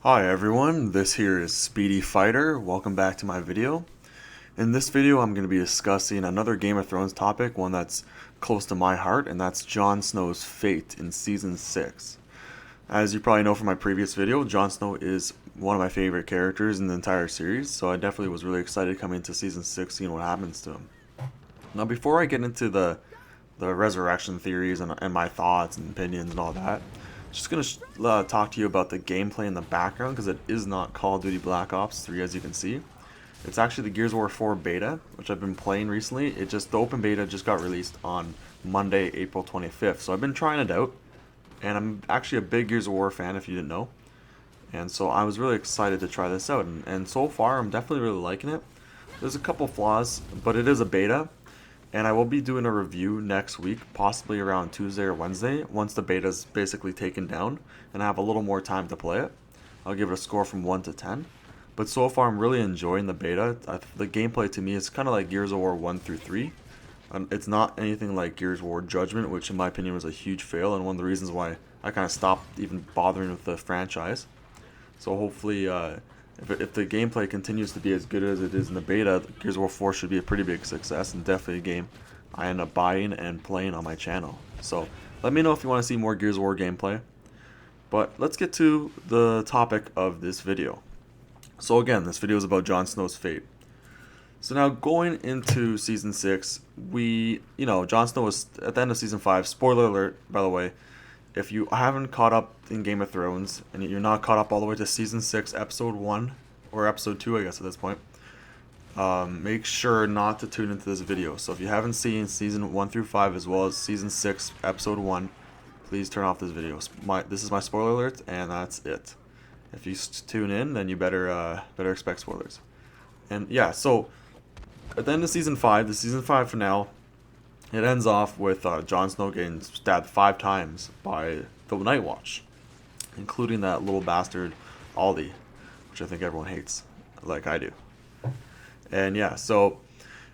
Hi everyone, this here is Speedyfighter. Welcome back to my video. In this video I'm going to be discussing another Game of Thrones topic, one that's close to my heart, and that's Jon Snow's fate in Season 6. As you probably know from my previous video, Jon Snow is one of my favorite characters in the entire series, so I definitely was really excited coming into Season 6 seeing what happens to him. Now before I get into the resurrection theories and my thoughts and opinions and all that, just going to talk to you about the gameplay in the background, because it is not Call of Duty Black Ops 3 as you can see. It's actually the Gears of War 4 beta, which I've been playing recently. The open beta just got released on Monday, April 25th, so I've been trying it out, and I'm actually a big Gears of War fan if you didn't know. And so I was really excited to try this out, and so far I'm definitely really liking it. There's a couple flaws, but it is a beta. And I will be doing a review next week, possibly around Tuesday or Wednesday, once the beta is basically taken down and I have a little more time to play it. I'll give it a score from 1 to 10. But so far I'm really enjoying the beta. The gameplay to me is kind of like Gears of War 1 through 3. It's not anything like Gears of War Judgment, which in my opinion was a huge fail and one of the reasons why I kind of stopped even bothering with the franchise. So hopefully if the gameplay continues to be as good as it is in the beta, Gears of War 4 should be a pretty big success and definitely a game I end up buying and playing on my channel. So let me know if you want to see more Gears of War gameplay. But let's get to the topic of this video. So again, this video is about Jon Snow's fate. So now going into Season 6, Jon Snow was at the end of Season 5. Spoiler alert, by the way. If you haven't caught up in Game of Thrones, and you're not caught up all the way to Season 6, Episode 1, or Episode 2, I guess, at this point, make sure not to tune into this video. So if you haven't seen Season 1 through 5, as well as Season 6, Episode 1, please turn off this video. This is my spoiler alert, and that's it. If you tune in, then you better expect spoilers. And yeah, so at the end of Season 5, the Season 5 finale, it ends off with Jon Snow getting stabbed 5 times by the Night Watch, including that little bastard Aldi, which I think everyone hates, like I do. And yeah, so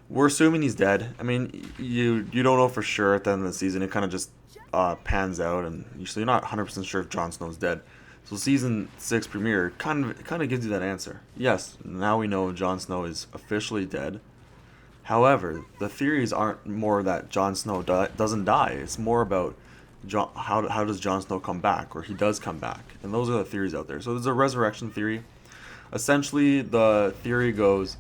we're assuming he's dead. I mean, you don't know for sure at the end of the season. It kind of just pans out, and so you're not 100% sure if Jon Snow's dead. So Season 6 premiere kind of gives you that answer. Yes, now we know Jon Snow is officially dead. However, the theories aren't more that Jon Snow doesn't die. It's more about how does Jon Snow come back, or he does come back. And those are the theories out there. So there's a resurrection theory. Essentially, the theory goes,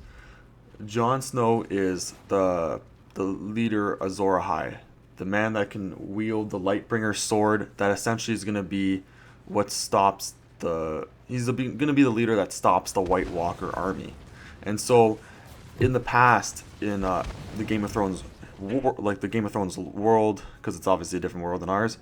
Jon Snow is the leader Azor Ahai, the man that can wield the Lightbringer sword that essentially is going to be what stops he's going to be the leader that stops the White Walker army. And so in the past, in the Game of Thrones, the Game of Thrones world, because it's obviously a different world than ours,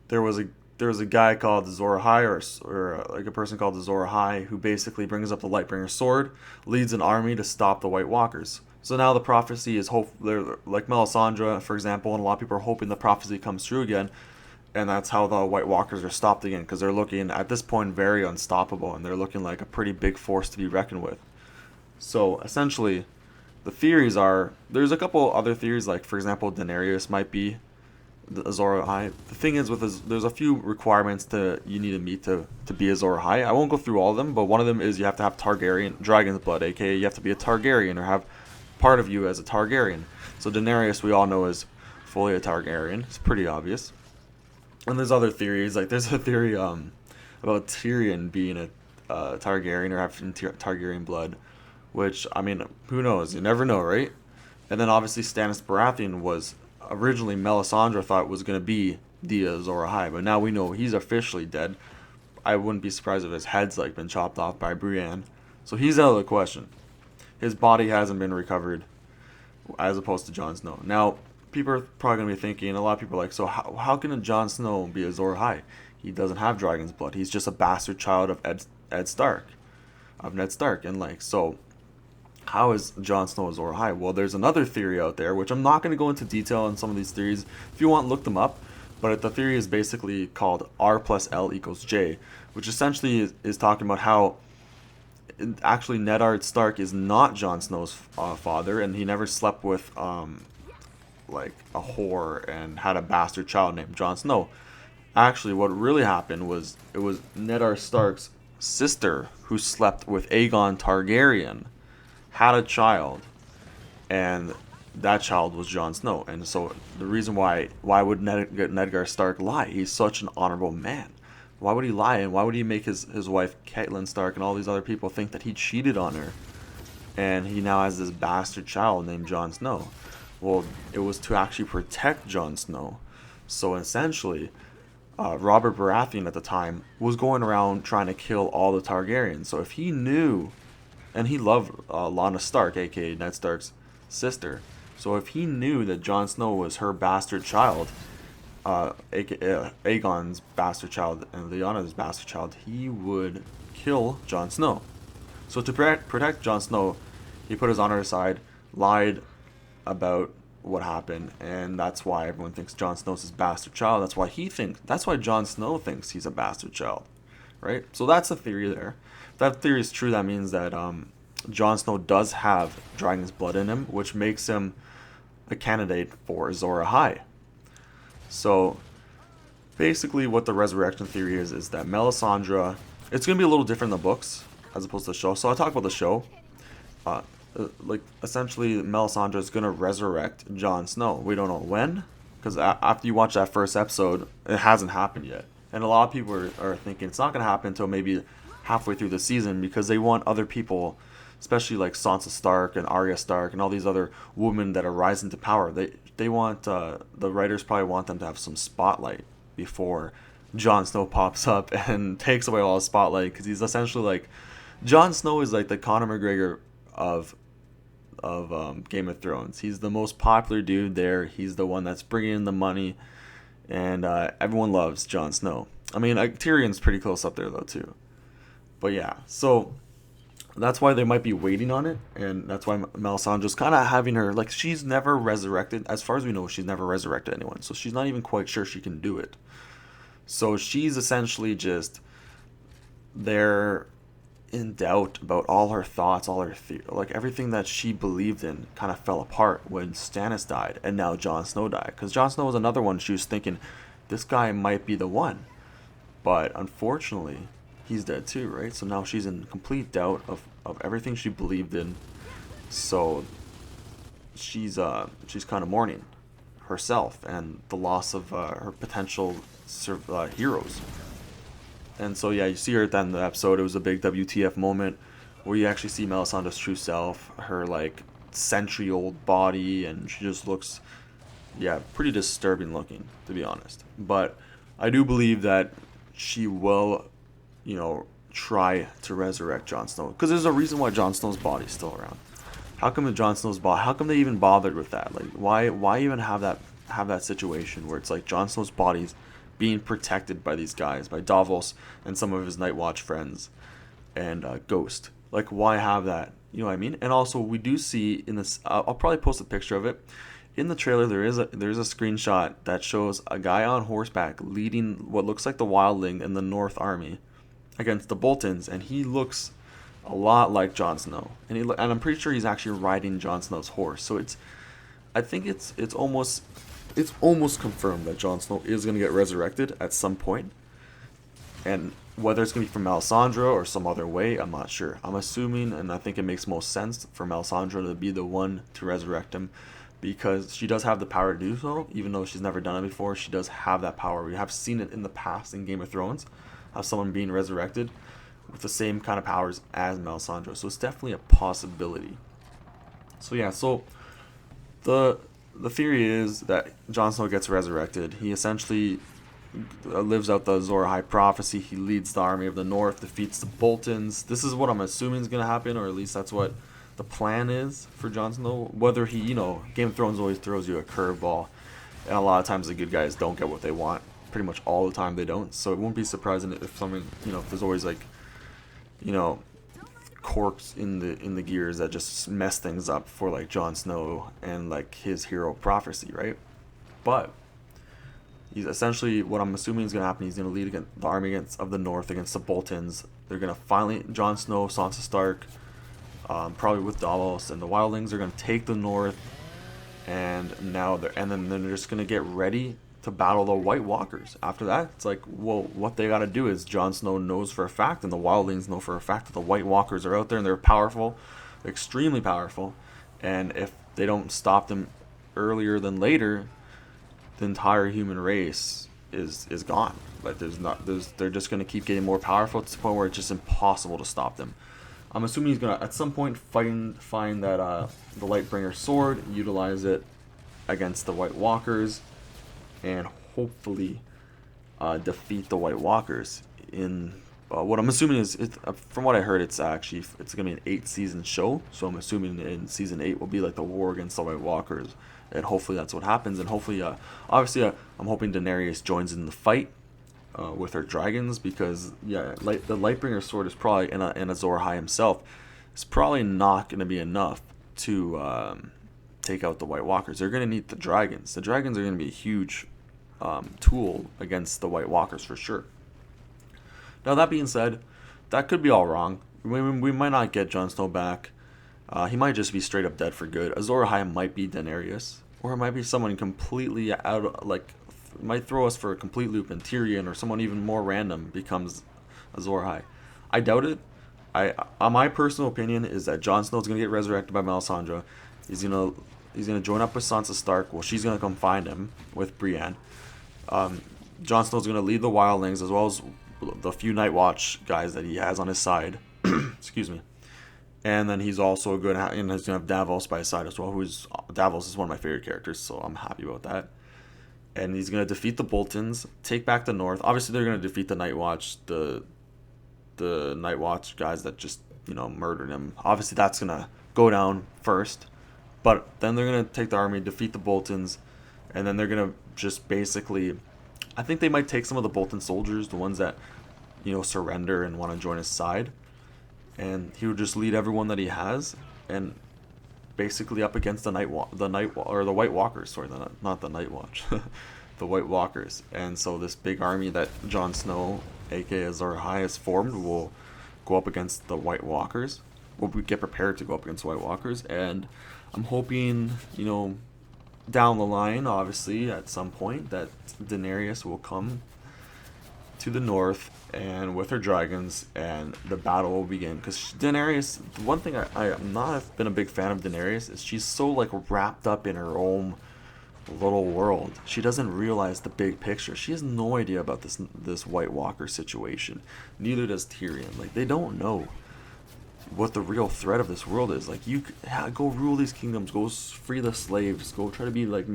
there was a guy called Azor Ahai, or like a person called Azor Ahai, who basically brings up the Lightbringer sword, leads an army to stop the White Walkers. So now the prophecy is like Melisandre, for example, and a lot of people are hoping the prophecy comes true again. And that's how the White Walkers are stopped again, because they're looking, at this point, very unstoppable, and they're looking like a pretty big force to be reckoned with. So, essentially, the theories are, there's a couple other theories, like, for example, Daenerys might be the Azor Ahai. The thing is, there's a few requirements you need to meet to be Azor Ahai. I won't go through all of them, but one of them is you have to have Targaryen, dragon's blood, aka you have to be a Targaryen, or have part of you as a Targaryen. So Daenerys, we all know, is fully a Targaryen. It's pretty obvious. And there's other theories, like there's a theory about Tyrion being a Targaryen or having Targaryen blood, which, I mean, who knows? You never know, right? And then obviously Stannis Baratheon was originally, Melisandre thought was going to be the Azor Ahai, but now we know he's officially dead. I wouldn't be surprised if his head's like been chopped off by Brienne. So he's out of the question. His body hasn't been recovered, as opposed to Jon Snow. Now, people are probably going to be thinking, a lot of people are like, so how can a Jon Snow be Azor Ahai? He doesn't have dragon's blood. He's just a bastard child of Ned Stark. And like, so how is Jon Snow Azor Ahai? Well, there's another theory out there, which I'm not going to go into detail on some of these theories. If you want, look them up. But the theory is basically called R plus L equals J, which essentially is talking about how actually Ned Stark is not Jon Snow's father, and he never slept with like a whore and had a bastard child named Jon Snow. Actually, what really happened was it was Ned Stark's sister who slept with Aegon Targaryen, had a child, and that child was Jon Snow. And so the reason why would Nedgar Stark lie? He's such an honorable man. Why would he lie, and why would he make his wife Catelyn Stark and all these other people think that he cheated on her? And he now has this bastard child named Jon Snow. Well, it was to actually protect Jon Snow. So essentially, Robert Baratheon at the time was going around trying to kill all the Targaryens. So if he knew, and he loved Lyanna Stark, aka Ned Stark's sister. So if he knew that Jon Snow was her bastard child, Aegon's bastard child, and Lyanna's bastard child, he would kill Jon Snow. So to protect Jon Snow, he put his honor aside, lied about what happened, and that's why everyone thinks Jon Snow's his bastard child. That's why Jon Snow thinks he's a bastard child, right? So that's the theory there. If that theory is true, that means that Jon Snow does have dragon's blood in him, which makes him a candidate for Azor Ahai. So basically what the resurrection theory is that Melisandre, it's going to be a little different in the books as opposed to the show. So I'll talk about the show. Like essentially Melisandre is going to resurrect Jon Snow. We don't know when, because after you watch that first episode, it hasn't happened yet. And a lot of people are thinking it's not going to happen until maybe halfway through the season, because they want other people, especially like Sansa Stark and Arya Stark and all these other women that are rising to power. They want, the writers probably want them to have some spotlight before Jon Snow pops up and takes away all the spotlight, because he's essentially like, Jon Snow is like the Conor McGregor of Game of Thrones. He's the most popular dude there. He's the one that's bringing in the money, and everyone loves Jon Snow. I mean, Tyrion's pretty close up there though too. But yeah, so that's why they might be waiting on it, and that's why Melisandre's kind of having her, like, she's never resurrected. As far as we know, she's never resurrected anyone, so she's not even quite sure she can do it. So she's essentially just there in doubt about all her thoughts, all her like everything that she believed in kind of fell apart when Stannis died, and now Jon Snow died. Because Jon Snow was another one she was thinking, this guy might be the one, but unfortunately, he's dead too, right? So now she's in complete doubt of everything she believed in. So she's kind of mourning herself and the loss of her potential heroes. And so yeah, you see her at the end of the episode. It was a big WTF moment where you actually see Melisandre's true self, her like century-old body, and she just looks, yeah, pretty disturbing looking, to be honest. But I do believe that she will, try to resurrect Jon Snow, because there's a reason why Jon Snow's body's still around. How come Jon Snow's body? How come they even bothered with that? Like, why even have that situation where it's like Jon Snow's body's being protected by these guys, by Davos and some of his Night Watch friends, and Ghost? Like, why have that? You know what I mean? And also, we do see in this. I'll probably post a picture of it. In the trailer, there's a screenshot that shows a guy on horseback leading what looks like the wildling in the North Army against the Boltons, and he looks a lot like Jon Snow, and I'm pretty sure he's actually riding Jon Snow's horse. So I think it's almost confirmed that Jon Snow is going to get resurrected at some point, and whether it's going to be from Melisandre or some other way, I'm not sure. I'm assuming, and I think it makes most sense for Melisandre to be the one to resurrect him, because she does have the power to do so. Even though she's never done it before, she does have that power. We have seen it in the past in Game of Thrones, of someone being resurrected with the same kind of powers as Melisandre. So it's definitely a possibility. So yeah, so the theory is that Jon Snow gets resurrected. He essentially lives out the Azor Ahai prophecy. He leads the army of the North, defeats the Boltons. This is what I'm assuming is going to happen, or at least that's what the plan is for Jon Snow. Whether he, Game of Thrones always throws you a curveball, and a lot of times the good guys don't get what they want. Pretty much all the time they don't. So it won't be surprising if something, if there's always like, corks in the gears that just mess things up for like Jon Snow and like his hero prophecy, right? But he's essentially, what I'm assuming is going to happen, he's going to lead the army of the North against the Boltons. They're going to finally, Jon Snow, Sansa Stark, probably with Davos and the Wildlings, are going to take the North, and then they're just going to get ready to battle the White Walkers. After that, it's like, well, what they got to do is Jon Snow knows for a fact, and the wildlings know for a fact that the White Walkers are out there and they're powerful, extremely powerful, and if they don't stop them earlier than later, the entire human race is gone. Like they're just gonna keep getting more powerful to the point where it's just impossible to stop them. I'm assuming he's gonna at some point find that the Lightbringer sword, utilize it against the White Walkers, and hopefully defeat the White Walkers in what I'm assuming is from what I heard, it's gonna be an 8-season show. So I'm assuming in season 8 will be like the war against the White Walkers, and hopefully that's what happens. And hopefully, obviously, I'm hoping Daenerys joins in the fight with her dragons, because the Lightbringer sword is probably and Azor Ahai himself is probably not going to be enough to take out the White Walkers. They're going to need the dragons. The dragons are going to be a huge tool against the White Walkers for sure. Now that being said, that could be all wrong. We might not get Jon Snow back. He might just be straight up dead for good. Azor Ahai might be Daenerys, or it might be someone completely might throw us for a complete loop, and Tyrion or someone even more random becomes Azor Ahai. I doubt it. My personal opinion is that Jon Snow's gonna get resurrected by Melisandre. He's gonna join up with Sansa Stark. Well, she's gonna come find him with Brienne. Jon Snow's gonna lead the wildlings as well as the few Night Watch guys that he has on his side. Excuse me. And then he's also he's gonna have Davos by his side as well. Davos is one of my favorite characters, so I'm happy about that. And he's gonna defeat the Boltons, take back the North. Obviously, they're gonna defeat the Night Watch, the Night Watch guys that just murdered him. Obviously, that's gonna go down first, but then they're gonna take the army, defeat the Boltons, and then they're gonna just basically, I think they might take some of the Bolton soldiers, the ones that surrender and want to join his side, and he would just lead everyone that he has, and basically up against the White Walkers. Sorry, not the Night Watch, the White Walkers. And so this big army that Jon Snow, aka Azor Ahai, has formed will go up against the White Walkers. We'll get prepared to go up against the White Walkers, and I'm hoping down the line, obviously at some point, that Daenerys will come to the north and with her dragons, and the battle will begin. Because Daenerys, one thing I'm not been a big fan of Daenerys is she's so wrapped up in her own little world. She doesn't realize the big picture. She has no idea about this White Walker situation. Neither does Tyrion. They don't know what the real threat of this world is. You go rule these kingdoms, go free the slaves, go try to be like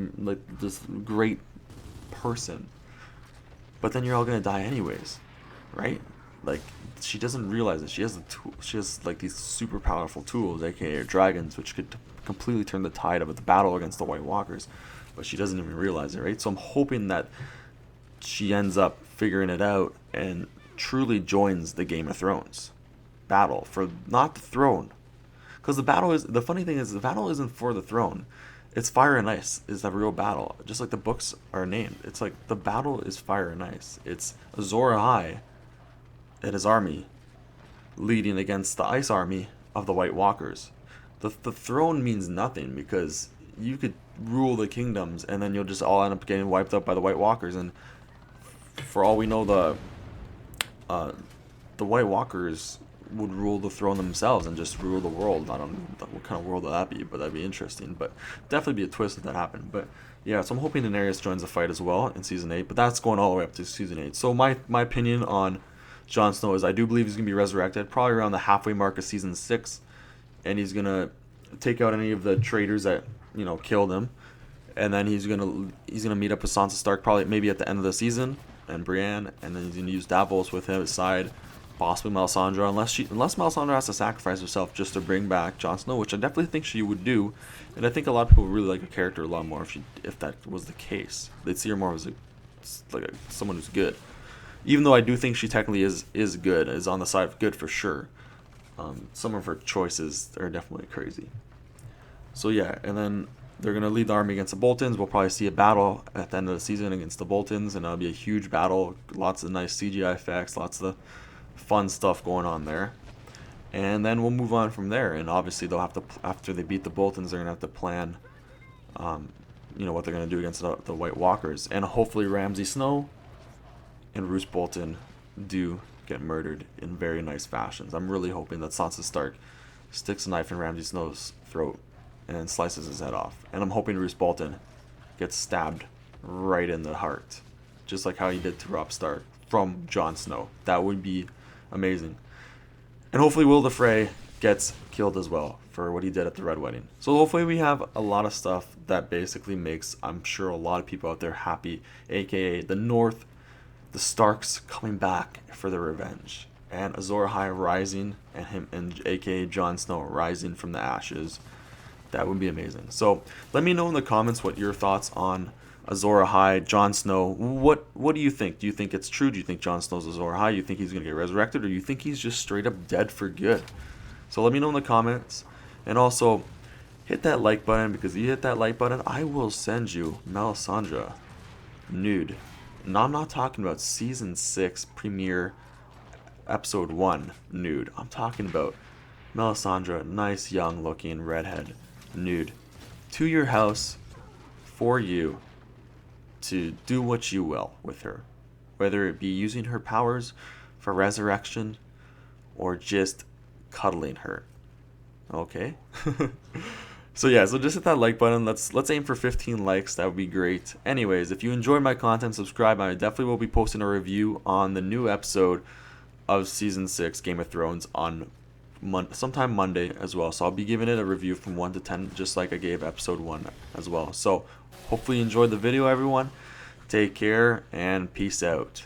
this great person, but then you're all gonna die anyways, right? She doesn't realize it. She has these super powerful tools, aka her dragons, which could completely turn the tide of the battle against the White Walkers, but she doesn't even realize it, right? So I'm hoping that she ends up figuring it out and truly joins the Game of Thrones battle for not the throne, because the funny thing is the battle isn't for the throne. It's fire and ice is the real battle, just like the books are named. It's the battle is fire and ice. It's Azor Ahai and his army leading against the ice army of the White Walkers. The throne means nothing, because you could rule the kingdoms and then you'll just all end up getting wiped out by the White Walkers, and for all we know, the White Walkers would rule the throne themselves and just rule the world. I don't know what kind of world would that be, but that'd be interesting. But definitely be a twist if that happened. But yeah, so I'm hoping Daenerys joins the fight as well in season 8. But that's going all the way up to season 8. So my opinion on Jon Snow is I do believe he's gonna be resurrected probably around the halfway mark of season 6, and he's gonna take out any of the traitors that killed him, and then he's gonna meet up with Sansa Stark maybe at the end of the season, and Brienne, and then he's gonna use Davos with him at his side. Possibly Melisandre, unless Melisandre has to sacrifice herself just to bring back Jon Snow, which I definitely think she would do, and I think a lot of people would really like her character a lot more if that was the case. They'd see her more as someone who's good, even though I do think she technically is good, is on the side of good for sure. Some of her choices are definitely crazy. So yeah, and then they're gonna lead the army against the Boltons. We'll probably see a battle at the end of the season against the Boltons, and it'll be a huge battle. Lots of nice CGI effects, lots of fun stuff going on there, and then we'll move on from there. And obviously they'll have to, after they beat the Boltons, they're gonna have to plan what they're going to do against the White Walkers. And hopefully Ramsay Snow and Roose Bolton do get murdered in very nice fashions. I'm really hoping that Sansa Stark sticks a knife in Ramsay Snow's throat and slices his head off. And I'm hoping Roose Bolton gets stabbed right in the heart, just like how he did to Robb Stark from Jon Snow. That would be amazing. And hopefully Will the Frey gets killed as well for what he did at the Red Wedding. So hopefully we have a lot of stuff that basically makes, I'm sure, a lot of people out there happy, aka the North, the Starks coming back for their revenge, and Azor Ahai rising, and him and aka Jon Snow rising from the ashes. That would be amazing. So let me know in the comments what your thoughts on Azor Ahai, Jon Snow. What do you think? Do you think it's true? Do you think Jon Snow's Azor Ahai? Do you think he's going to get resurrected? Or do you think he's just straight up dead for good? So let me know in the comments. And also, hit that like button, because if you hit that like button, I will send you Melisandre nude. No, I'm not talking about Season 6 premiere Episode 1 nude. I'm talking about Melisandre, nice young looking redhead nude, to your house for you to do what you will with her, whether it be using her powers for resurrection or just cuddling her. Okay. So yeah, so just hit that like button. Let's aim for 15 likes. That would be great. Anyways, if you enjoyed my content, subscribe. I definitely will be posting a review on the new episode of Season 6 Game of Thrones on sometime Monday as well. So I'll be giving it a review from 1 to 10, just like I gave Episode 1 as well. So hopefully you enjoyed the video, everyone. Take care and peace out.